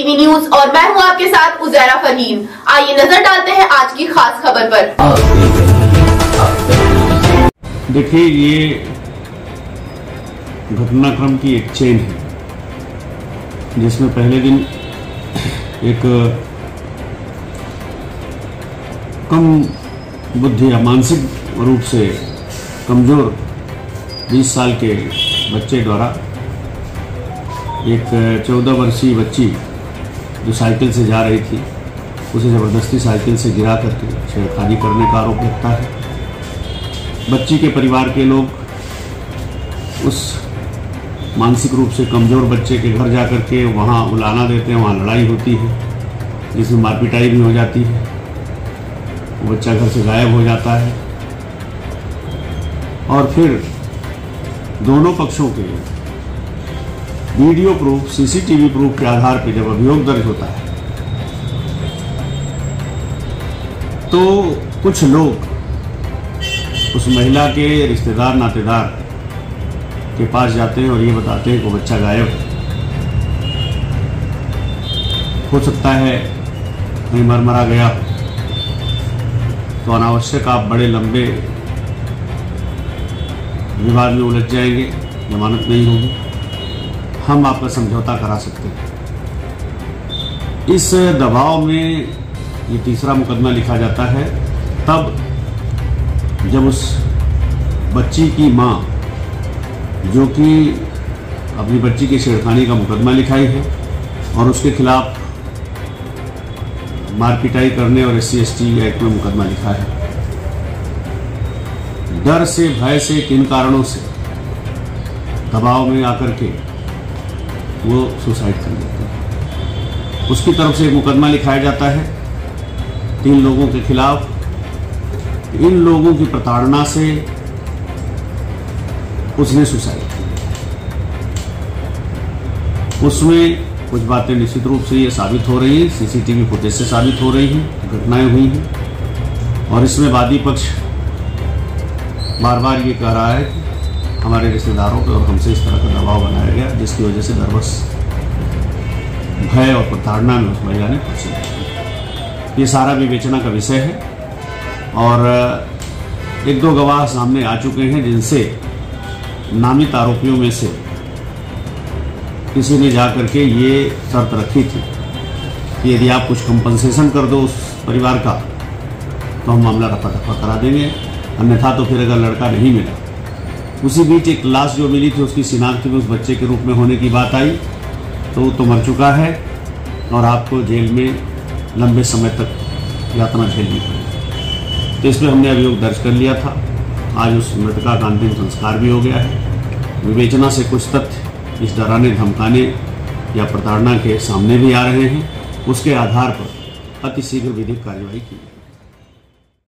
TV news और मैं हूं आपके साथ उजैरा फरहीन। आइए नजर डालते हैं आज की खास खबर पर। देखिए, ये घटनाक्रम की एक चेन है जिसमें पहले दिन एक कम बुद्धि या मानसिक रूप से कमजोर 20 साल के बच्चे द्वारा एक 14 वर्षीय बच्ची जो साइकिल से जा रही थी उसे ज़बरदस्ती साइकिल से गिरा करके छेड़खानी करने का आरोप लगता है। बच्ची के परिवार के लोग उस मानसिक रूप से कमज़ोर बच्चे के घर जा करके वहाँ उलाना देते हैं, वहाँ लड़ाई होती है जिसमें मारपिटाई भी हो जाती है। वो बच्चा घर से गायब हो जाता है और फिर दोनों पक्षों के वीडियो प्रूफ, सीसीटीवी प्रूफ के आधार पर जब अभियोग दर्ज होता है तो कुछ लोग उस महिला के रिश्तेदार नातेदार के पास जाते हैं और ये बताते हैं कि वो बच्चा गायब है। हो सकता है कहीं मर गया, तो अनावश्यक आप बड़े लंबे विवाद में उलझ जाएंगे, जमानत नहीं होगी। हम आपका समझौता करा सकते हैं। इस दबाव में ये तीसरा मुकदमा लिखा जाता है तब जब उस बच्ची की मां, जो कि अपनी बच्ची की छेड़खानी का मुकदमा लिखाई है और उसके खिलाफ मारपिटाई करने और SC/ST एक्ट में मुकदमा लिखा है, डर से, भय से, किन कारणों से दबाव में आकर के वो सुसाइड कर लेते हैं। उसकी तरफ से एक मुकदमा लिखाया जाता है 3 लोगों के खिलाफ। इन लोगों की प्रताड़ना से उसने सुसाइड किया। उसमें कुछ बातें निश्चित रूप से ये साबित हो रही हैं, CCTV फुटेज से साबित हो रही हैं, घटनाएं हुई हैं और इसमें वादी पक्ष बार बार ये कह रहा है कि हमारे रिश्तेदारों पर और हमसे इस तरह का दबाव बनाया गया जिसकी वजह से नर्वस, भय और प्रताड़ना में उस महिला ने फंसी। ये सारा विवेचना का विषय है और 1-2 गवाह सामने आ चुके हैं जिनसे नामित आरोपियों में से किसी ने जा करके ये शर्त रखी थी कि यदि आप कुछ कंपनसेशन कर दो उस परिवार का तो हम मामला रफा-दफा करा देंगे, अन्यथा तो फिर अगर लड़का नहीं मिला। उसी बीच एक लाश जो मिली थी उसकी शिनाख्त भी उस बच्चे के रूप में होने की बात आई, तो वो तो मर चुका है और आपको जेल में लंबे समय तक यातना झेलनी पड़ी। तो इसमें हमने अभियोग दर्ज कर लिया था। आज उस मृतका का अंतिम संस्कार भी हो गया है। विवेचना से कुछ तथ्य इस डराने, धमकाने या प्रताड़ना के सामने भी आ रहे हैं। उसके आधार पर अतिशीघ्र विधिक कार्यवाही की।